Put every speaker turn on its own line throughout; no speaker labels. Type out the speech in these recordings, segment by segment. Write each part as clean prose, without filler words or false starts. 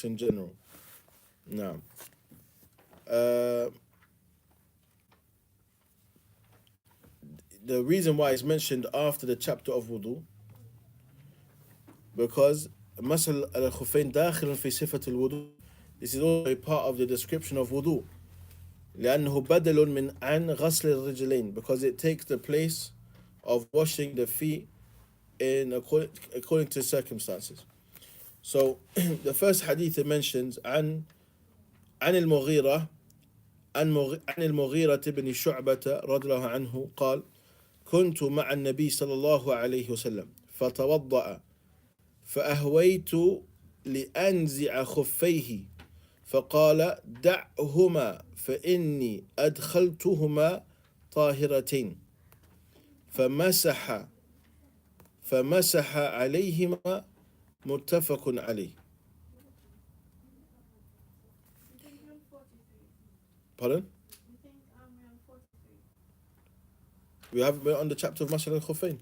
in general. Now, uh, the reason why it's mentioned after the chapter of wudu, because مسح الخفين داخل في صفة الوضوء. This is also a part of the description of wudu. لأنه بدل من عن غسل الرجلين, because it takes the place of washing the feet in according to circumstances. So the first hadith it mentions عن المغيرة عن المغيرة بن شعبة رضي الله عنه قال كنت مع النبي صلى الله عليه وسلم فتوضأ فأهويت لأنزع خفيه فقال دعهما فإني أدخلتهما طاهرتين فمسح عليهما متفق عليه. Pardon? We haven't been on the chapter of Masal al-Khuffain.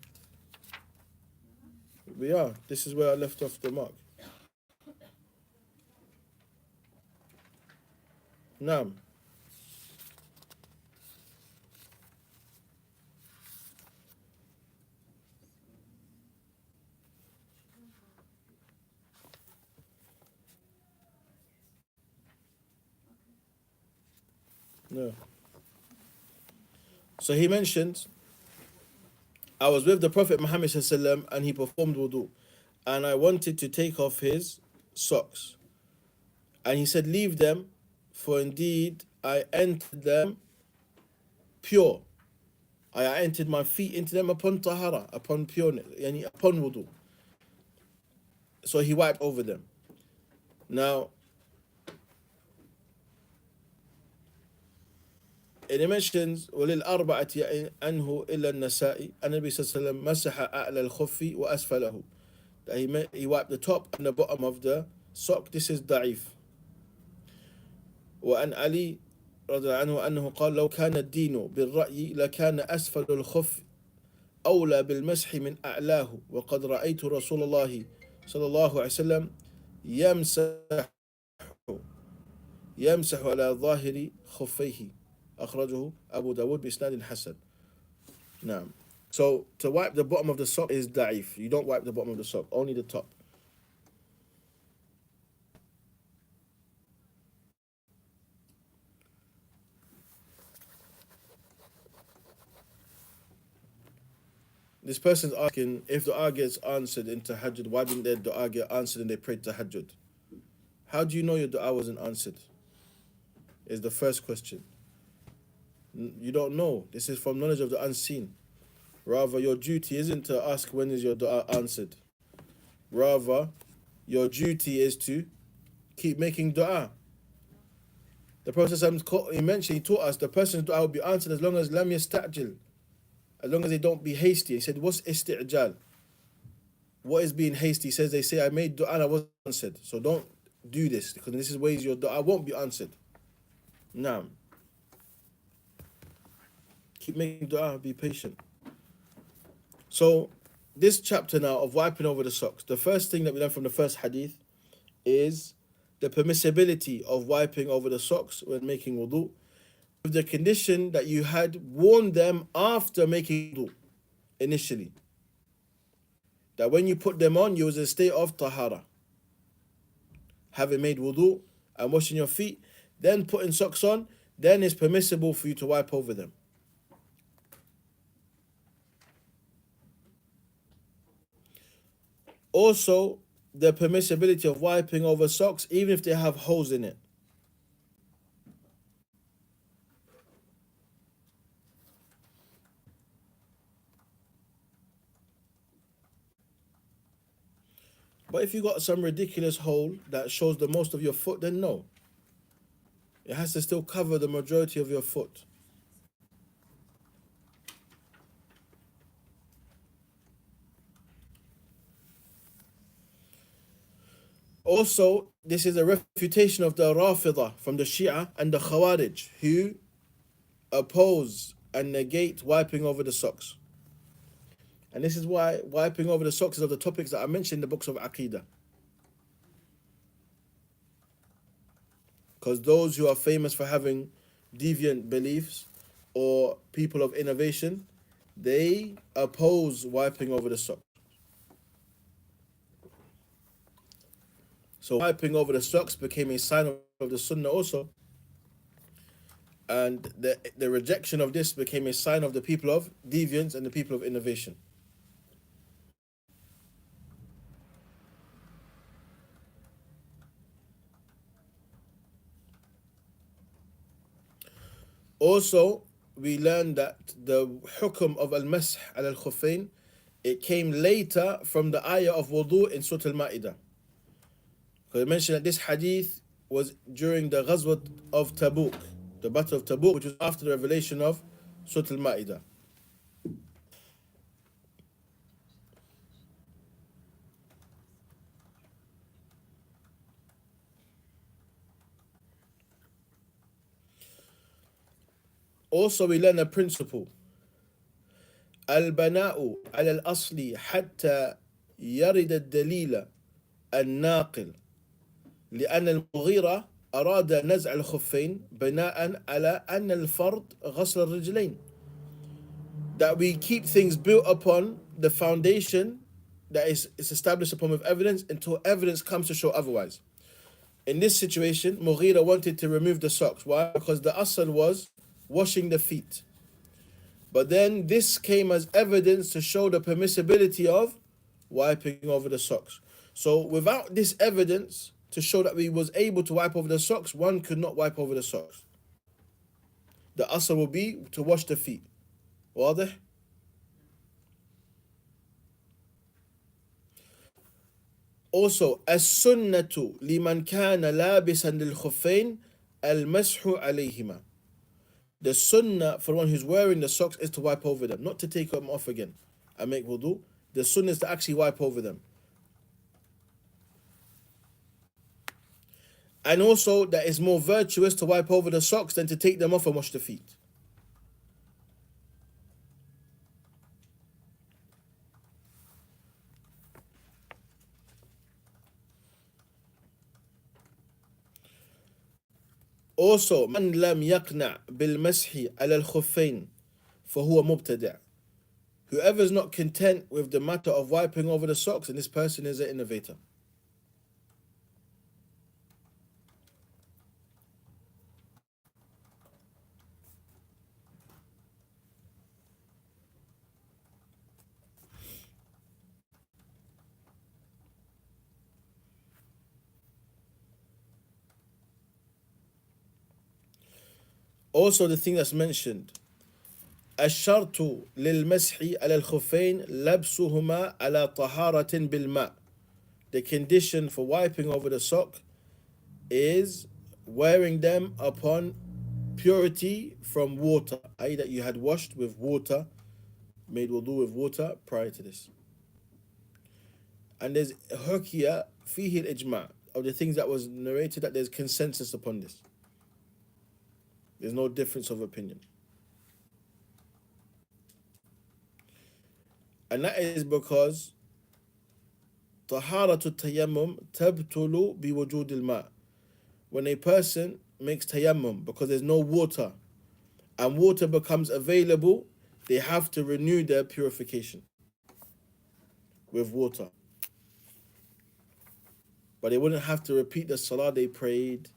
We are. This is where I left off the mark. Naam. No. So he mentioned, I was with the Prophet Muhammad ﷺ and he performed wudu, and I wanted to take off his socks. And he said, leave them, for indeed I entered them pure. I entered my feet into them upon tahara, upon pureness, yani upon wudu. So he wiped over them. Now, and he mentions وللأربعة عنه إلا النسائي النبي صلى الله عليه وسلم مسح أعلى الخف وأسفله, that he wiped the top and the bottom of the sock. This is ضعيف. وعن علي رضي الله عنه أنه قال لو كان الدين بالرأي لكان أسفل الخف أولى بالمسح من أعلاه وقد رأيت رسول الله صلى الله عليه وسلم يمسح على ظاهر خفيه. أخرجه أبو داود بإسناد حسن. Now, so to wipe the bottom of the sock is da'if. You don't wipe the bottom of the sock, only the top. This person's asking, if the dua gets answered in tahajjud, why didn't their dua get answered and they prayed tahajjud? How do you know your dua wasn't answered? Is the first question. You don't know. This is from knowledge of the unseen. Rather, your duty isn't to ask when is your dua answered. Rather, your duty is to keep making dua. The Prophet he taught us the person's dua will be answered as long as lam yasta'jil, as long as they don't be hasty. He said, what's isti'jal? What is being hasty? He says, they say, I made dua and I wasn't answered. So don't do this, because this is ways your dua won't be answered. Now, keep making dua, be patient. So, this chapter now of wiping over the socks, the first thing that we learn from the first hadith is the permissibility of wiping over the socks when making wudu, with the condition that you had worn them after making wudu initially. That when you put them on, you was in a state of tahara. Having made wudu and washing your feet, then putting socks on, then it's permissible for you to wipe over them. Also, the permissibility of wiping over socks, even if they have holes in it. But if you got some ridiculous hole that shows the most of your foot, then no. It has to still cover the majority of your foot. Also, this is a refutation of the Rafidah from the Shia and the Khawarij, who oppose and negate wiping over the socks. And this is why wiping over the socks is of the topics that I mentioned in the books of Aqidah. Because those who are famous for having deviant beliefs or people of innovation, they oppose wiping over the socks. So wiping over the socks became a sign of the sunnah also. And the rejection of this became a sign of the people of deviance and the people of innovation. Also, we learned that the hukum of al-masah al-khuffain, it came later from the ayah of wudu in Surah Al-Ma'idah. Because I mentioned that this hadith was during the Ghazwat of Tabuk, the Battle of Tabuk, which was after the revelation of Surah Al-Ma'idah. Also, we learn a principle. البناء على الأصل حتى يرد الدليل الناقل لأن المغيرة أراد نزع الخفين بناء على أن الفرض غسل الرجلين. That we keep things built upon the foundation that is established upon with evidence until evidence comes to show otherwise. In this situation, Mughira wanted to remove the socks. Why? Because the asl was washing the feet. But then this came as evidence to show the permissibility of wiping over the socks. So without this evidence to show that we was able to wipe over the socks, one could not wipe over the socks. The asl will be to wash the feet. واضح? Also, as-sunnatu liman kana labisan lil khuffain al-mashu alayhima. The sunnah for one who's wearing the socks is to wipe over them, not to take them off again and make wudu. The sunnah is to actually wipe over them. And also that it's more virtuous to wipe over the socks than to take them off and wash the feet. Also, من لم يقنع بالمسح على الخفين فهو مبتدع. Whoever is not content with the matter of wiping over the socks, and this person is an innovator. Also, the thing that's mentioned, الشرط للمسح على الخفين لبسهما على طهارة بالماء. The condition for wiping over the sock is wearing them upon purity from water, i.e. that you had washed with water, made wudu with water prior to this. And there's hukiya fihi al-ijma', of the things that was narrated, that there's consensus upon this. There's no difference of opinion. And that is because طهارة التيمم تبطل بوجود الماء. When a person makes tayammum because there's no water and water becomes available, they have to renew their purification with water. But they wouldn't have to repeat the salah they prayed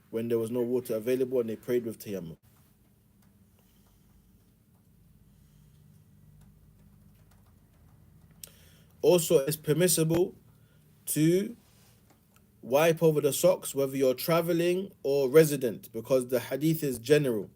when there was no water available and they prayed with tayammum. Also, it's permissible to wipe over the socks whether you're traveling or resident, because the hadith is general.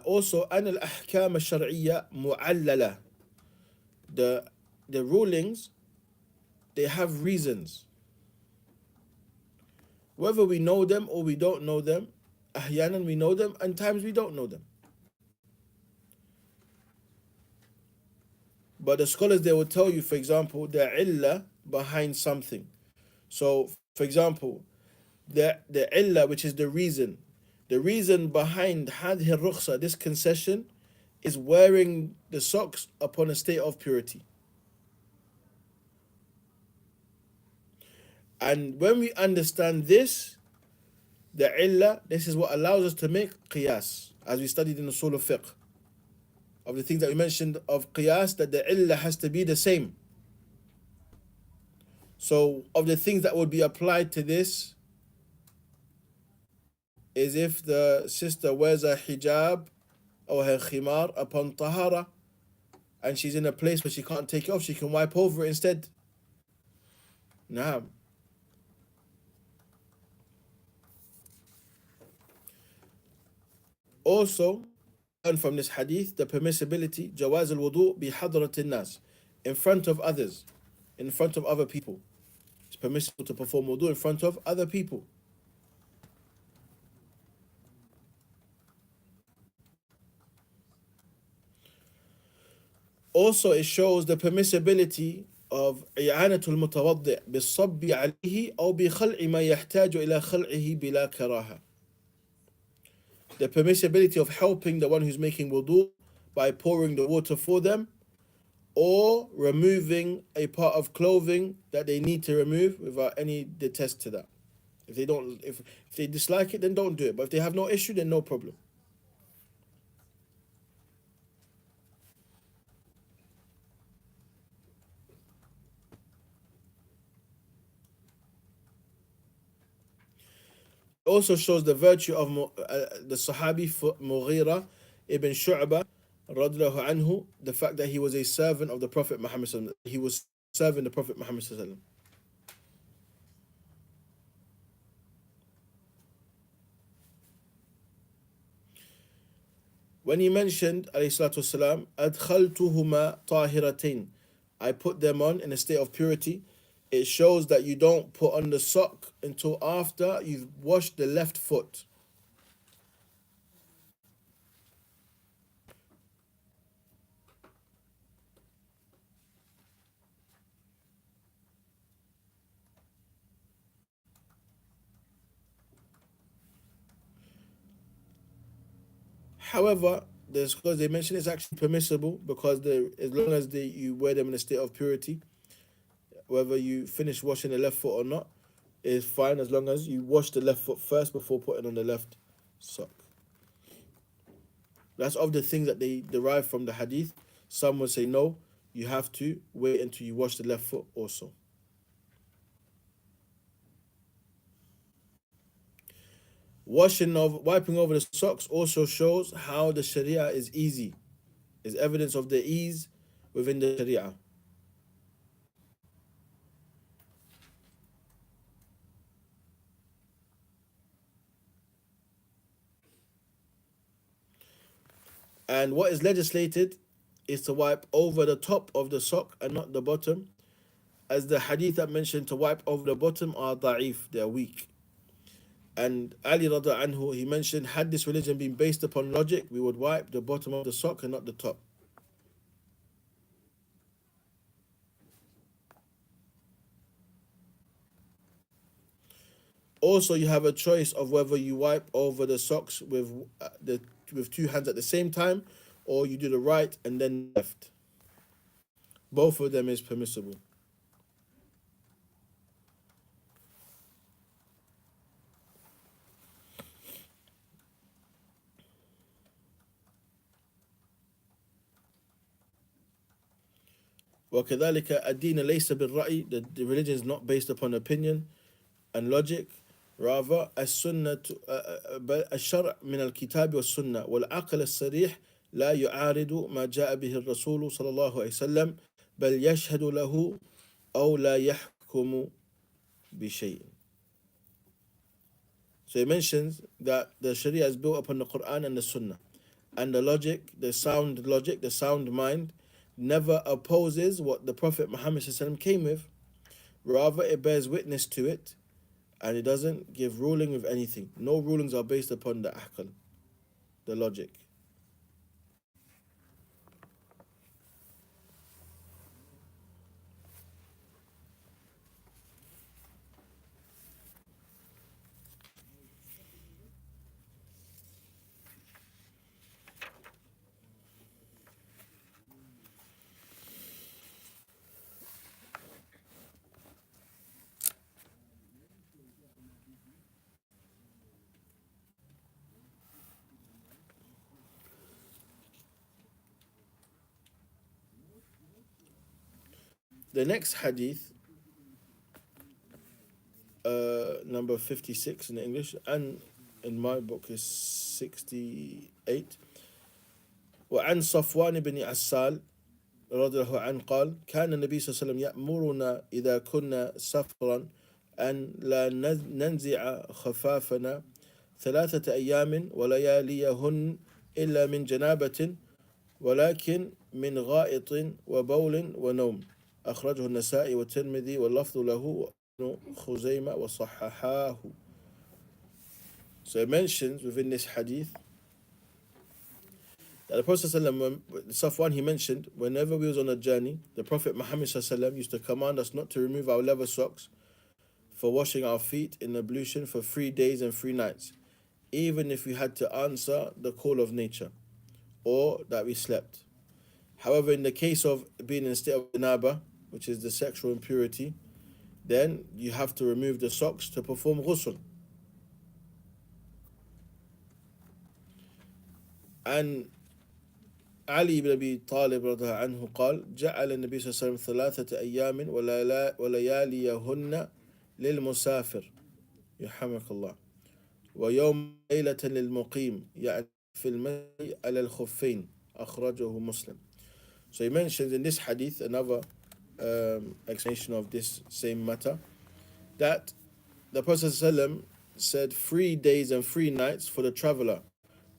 Also, أن الأحكام الشرعية معللة. The rulings, they have reasons. Whether we know them or we don't know them, أحيانا we know them and times we don't know them. But the scholars, they will tell you, for example, the illah behind something. So, for example, the illah, which is the reason behind hadhi rukhsa, this concession, is wearing the socks upon a state of purity. And when we understand this, the illah, this is what allows us to make qiyas, as we studied in the Usul of Fiqh. Of the things that we mentioned of qiyas, that the illah has to be the same. So, of the things that would be applied to this is if the sister wears a hijab or her khimar upon tahara and she's in a place where she can't take it off, she can wipe over it instead. Naam. Also, learn from this hadith the permissibility, jawaz al-wudu bi hadrat nas, in front of others, in front of other people. It's permissible to perform wudu in front of other people. Also, it shows the permissibility of إعانة المتوضئ بالصب عليه أو بخلع ما يحتاج إلى خلعه بلا كراهة. The permissibility of helping the one who's making wudu by pouring the water for them or removing a part of clothing that they need to remove without any detest to that. If they dislike it, then don't do it. But if they have no issue, then no problem. It also shows the virtue of the Sahabi Mughira ibn Shu'bah radiallahu anhu, the fact that he was a servant of the Prophet Muhammad sallallahu alaihi wasallam. He was serving the Prophet Muhammad sallallahu alaihi wasallam. When he mentioned alayhi salatu wasalam, adkhaltuhuma tahiratain, I put them on in a state of purity, it shows that you don't put on the sock until after you've washed the left foot. However, the scholars they mention it's actually permissible because as long as you wear them in a state of purity, whether you finish washing the left foot or not, is fine as long as you wash the left foot first before putting on the left sock. That's of the things that they derive from the hadith. Some will say no, you have to wait until you wash the left foot also. Wiping over the socks also shows how the Sharia is easy, is evidence of the ease within the Sharia. And what is legislated is to wipe over the top of the sock and not the bottom, as the hadith that mentioned to wipe over the bottom are da'if, they are weak. And Ali radiallahu anhu, he mentioned, had this religion been based upon logic, we would wipe the bottom of the sock and not the top. Also, you have a choice of whether you wipe over the socks with two hands at the same time, or you do the right and then left. Both of them is permissible. وكذلك الدين ليس بالرأي, the religion is not based upon opinion and logic, rather السنة الشرع من الكتاب والسنة والعقل الصريح لا يعارض ما جاء به الرسول صلى الله عليه وسلم بل يشهد له أو لا يحكم بشيء. So he mentions that the Sharia is built upon the Quran and the Sunnah, and the logic, the sound mind never opposes what the Prophet Muhammad came with. Rather, it bears witness to it, and it doesn't give ruling with anything. No rulings are based upon the aql, the logic. The next hadith, number 56 in English, and in my book is 68. وعن صفوان بن عسال رضي الله عنه قال كان النبي صلى الله عليه وسلم يأمرنا إذا كنا سفرا أن لا ننزع خفافنا 3 أيام ولياليهن إلا من جنابة ولكن من غائط وبول ونوم. أخرجه النسائي والترمذي واللفظ له وابن خزيمة وصححاه. So it mentions within this hadith that the Prophet ﷺ, Safwan, he mentioned, whenever we was on a journey, the Prophet Muhammad ﷺ used to command us not to remove our leather socks for washing our feet in ablution for 3 days and 3 nights, even if we had to answer the call of nature or that we slept. However, in the case of being in a state of janaba, which is the sexual impurity, then you have to remove the socks to perform ghusl. And علي بن أبي طالب رضي الله عنه قال جعل النبي صلى الله عليه وسلم 3 أيام ولياليهن للمسافر يرحمك الله ويوم ليلة للمقيم يعني في المسجد على الخفين أخرجه مسلم. So he mentions in this hadith another explanation of this same matter, that the Prophet ﷺ said 3 days and 3 nights for the traveler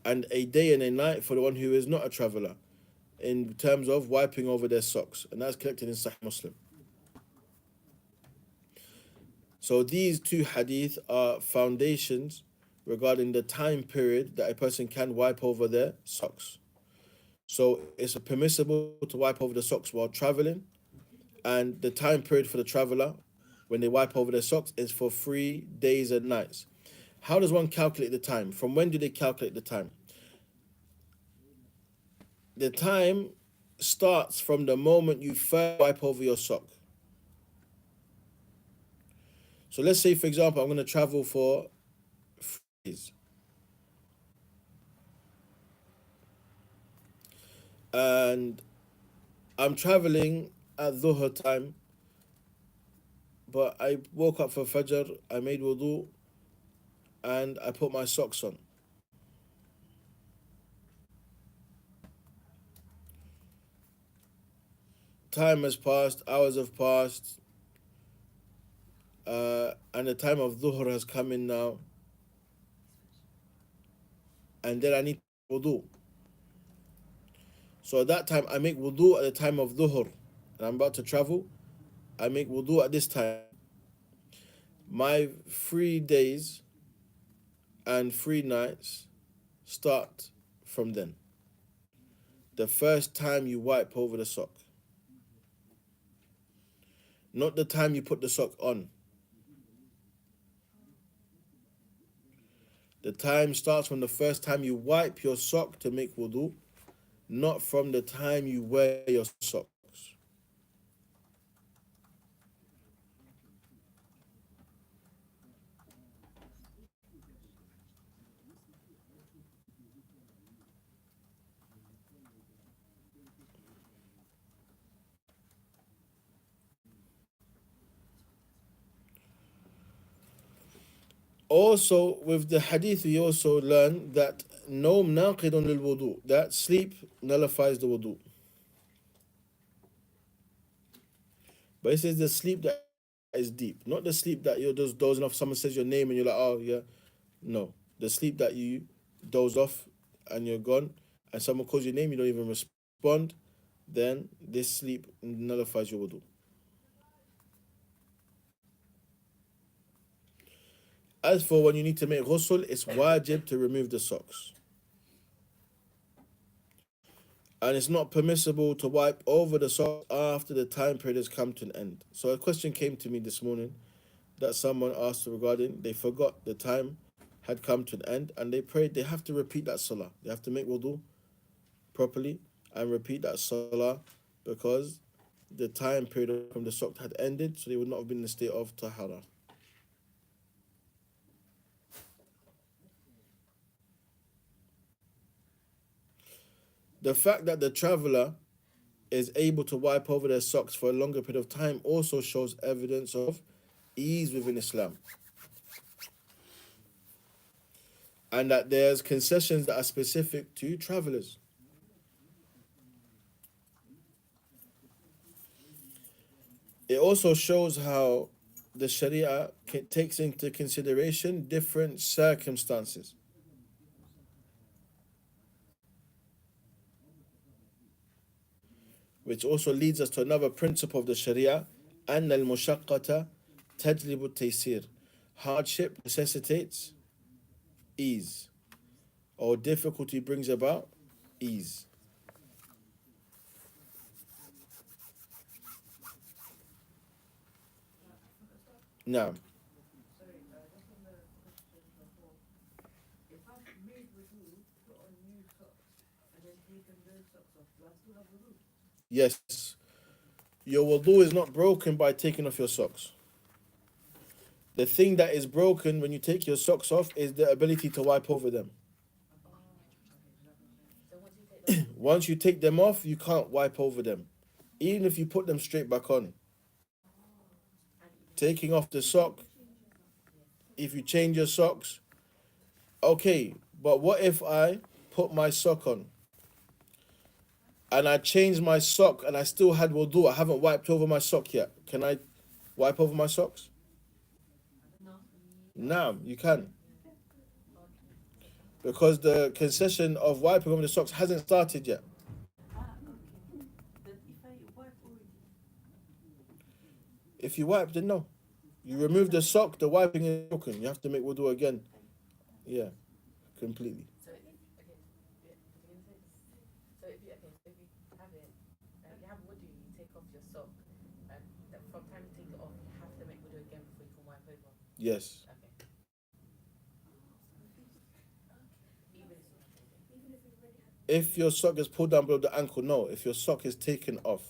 and a day and a night for the one who is not a traveler, in terms of wiping over their socks, and that's collected in Sahih Muslim. So these two hadith are foundations regarding the time period that a person can wipe over their socks. So it's permissible to wipe over the socks while traveling, and the time period for the traveler when they wipe over their socks is for 3 days and nights. How does one calculate the time? From when do they calculate the time? The time starts from the moment you first wipe over your sock. So let's say, for example, I'm going to travel for 3 days. And I'm traveling at Dhuhr time, but I woke up for Fajr, I made wudu, and I put my socks on. Time has passed, hours have passed, and the time of Dhuhr has come in now, and then I need wudu. So at that time, I make wudu at the time of Dhuhr, and I'm about to travel, I make wudu at this time. My 3 days and 3 nights start from then. The first time you wipe over the sock. Not the time you put the sock on. The time starts from the first time you wipe your sock to make wudu, not from the time you wear your socks. Also, with the hadith, we also learn that nawm naqidun lil wudu, that sleep nullifies the wudu. But this is the sleep that is deep, not the sleep that you're just dozing off. Someone says your name and you're like, oh yeah. No, the sleep that you doze off and you're gone, and someone calls your name, you don't even respond, then this sleep nullifies your wudu. As for when you need to make ghusl, it's wajib to remove the socks. And it's not permissible to wipe over the socks after the time period has come to an end. So a question came to me this morning that someone asked regarding, they forgot the time had come to an end and they prayed, they have to repeat that salah. They have to make wudu properly and repeat that salah because the time period from the sock had ended, so they would not have been in the state of tahara. The fact that the traveler is able to wipe over their socks for a longer period of time also shows evidence of ease within Islam. And that there's concessions that are specific to travelers. It also shows how the Sharia takes into consideration different circumstances. Which also leads us to another principle of the Sharia, أن المشقة تجلب التيسير. Hardship necessitates ease, or difficulty brings about ease. Now,
Sorry, just on the question before. If I've made wudu, put on new socks, and then taken those socks off, do I still have wudu?
yes, your wudu is not broken by taking off your socks. The thing that is broken when you take your socks off is the ability to wipe over them.
So once you take them off,
Once you take them off, you can't wipe over them, even if you put them straight back on. Taking off the sock, if you change your socks, okay, but what if I put my sock on and I changed my sock and I still had wudu? I haven't wiped over my sock yet. Can I wipe over my socks?
no.
No, you can. Because the concession of wiping over the socks hasn't started yet.
Okay. But if I wipe already,
If you wipe, then no. You remove the sock, the wiping is broken. You have to make wudu again. Yeah, completely.
so if, okay, yeah, what you gonna say? So if you have it, you have wudu, you take off your sock, and from time to take it off, you have to make wudu again before you can wipe over.
Yes.
Okay. Even if you've already had.
If your sock is pulled down below the ankle, no. If your sock is taken off.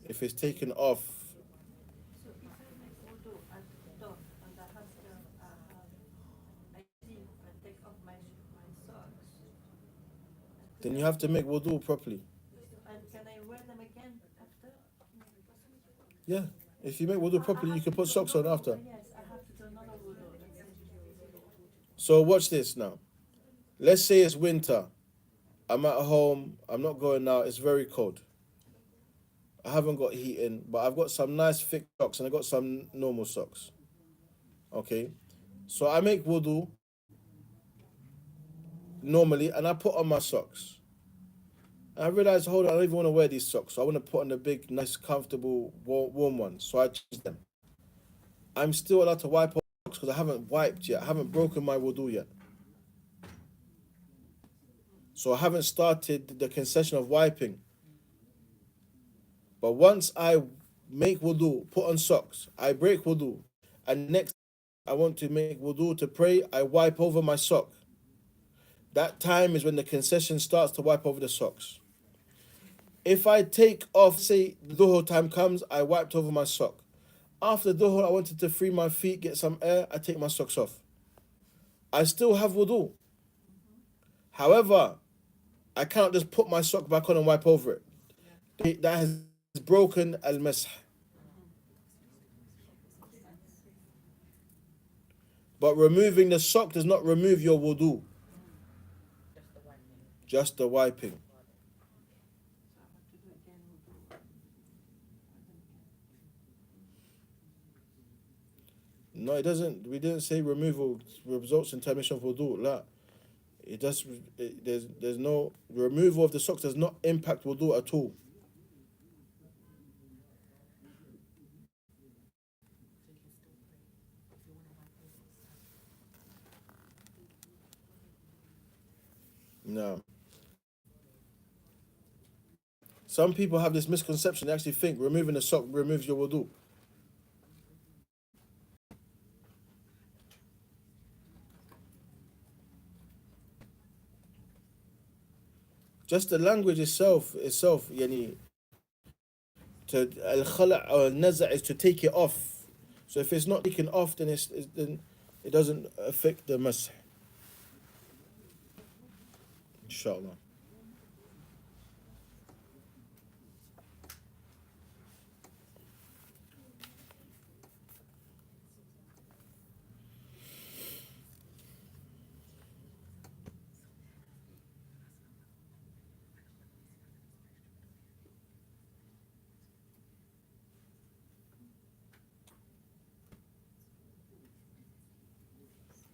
If it's taken off,
So if I make wudu at dawn and I have I take off my socks,
then you have to make wudu properly.
and can I wear them again after?
Yeah. If you make wudu properly, you can put socks on after.
Yes, I have to do another wudu.
So watch this now. Let's say it's winter. I'm at home. I'm not going out. It's very cold. I haven't got heat in, but I've got some nice thick socks and I got some normal socks. Okay. So I make wudu normally and I put on my socks. And I realize, hold on, I don't even want to wear these socks. So I want to put on the big, nice, comfortable, warm ones. So I change them. I'm still allowed to wipe off socks because I haven't wiped yet. I haven't broken my wudu yet. So I haven't started the concession of wiping. But once I make wudu, put on socks, I break wudu, and next I want to make wudu to pray, I wipe over my sock. That time is when the concession starts to wipe over the socks. If I take off, say the dhuhr time comes, I wiped over my sock. After dhuhr, I wanted to free my feet, get some air, I take my socks off. I still have wudu. However, I can't just put my sock back on and wipe over it. That has broken al-masah. But removing the sock does not remove your wudu. Just the wiping. No, it doesn't. We didn't say removal results in termination of wudu. La. It does. There's no removal of the socks does not impact wudu at all. No. Some people have this misconception. They actually think removing the sock removes your wudu. Just the language itself, yani, to al-khala' or al-naza' is to take it off. So if it's not taken off, then then it doesn't affect the masah. Inshallah.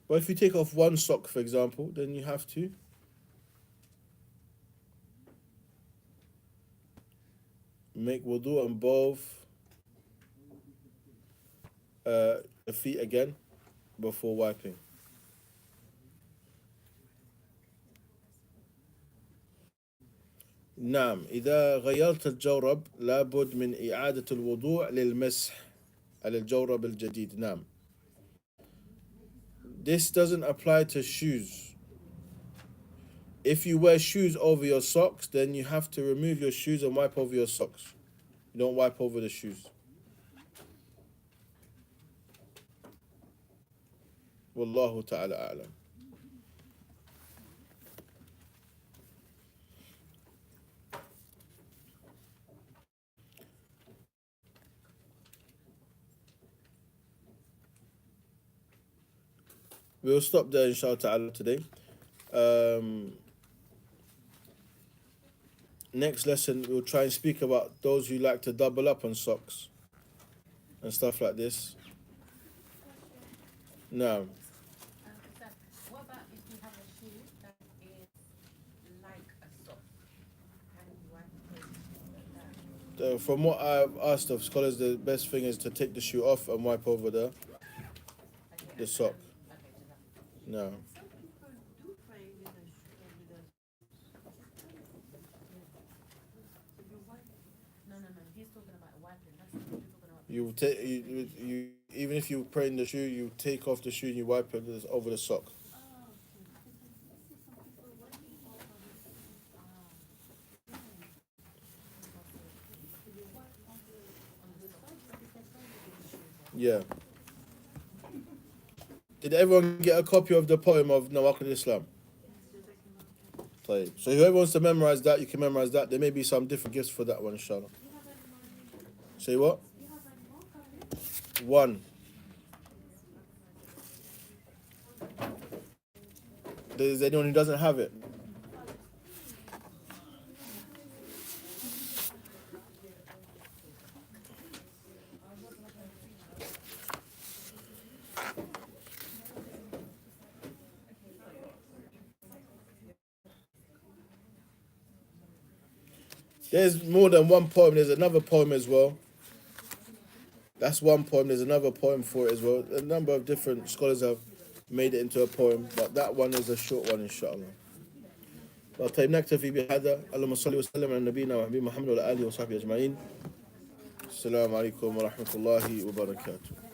But if you take off one sock, for example, then you have to make wudu on both the feet again before wiping. نعم إذا غيرت الجورب لابد من إعادة الوضوء للمسح على الجورب الجديد. نعم. This doesn't apply to shoes. If you wear shoes over your socks, then you have to remove your shoes and wipe over your socks. You don't wipe over the shoes. Wallahu ta'ala a'lam. We'll stop there inshallah ta'ala today. Next lesson, we'll try and speak about those who like to double up on socks and stuff like this. Now,
What about if you have a shoe that is like a sock? Can you wipe it like that?
from what I've asked of scholars, the best thing is to take the shoe off and wipe over the
Okay,
sock.
okay, just that.
No.
Some people do pray with a you wipe.
No, he's talking about wiping. That's what you're talking about.
You take you even if you pray in the shoe, you take off the shoe and you wipe it over the sock.
Oh, okay. Because I see some people wiping over the you wipe on the side, but it's a side of the shoe.
Yeah. Did everyone get a copy of the poem of Nawaqid Islam? So whoever wants to memorize that, you can memorize that. There may be some different gifts for that one, inshallah. Say what? One. There's anyone who doesn't have it? There's more than one poem. There's another poem as well. That's one poem. There's another poem for it as well. A number of different scholars have made it into a poem, but that one is a short one, inshallah. طيب نكتفي بهذا. اللهم صل وسلم على نبينا وحبيب محمد وعلى آله وصحبه أجمعين. السلام عليكم ورحمة الله وبركاته.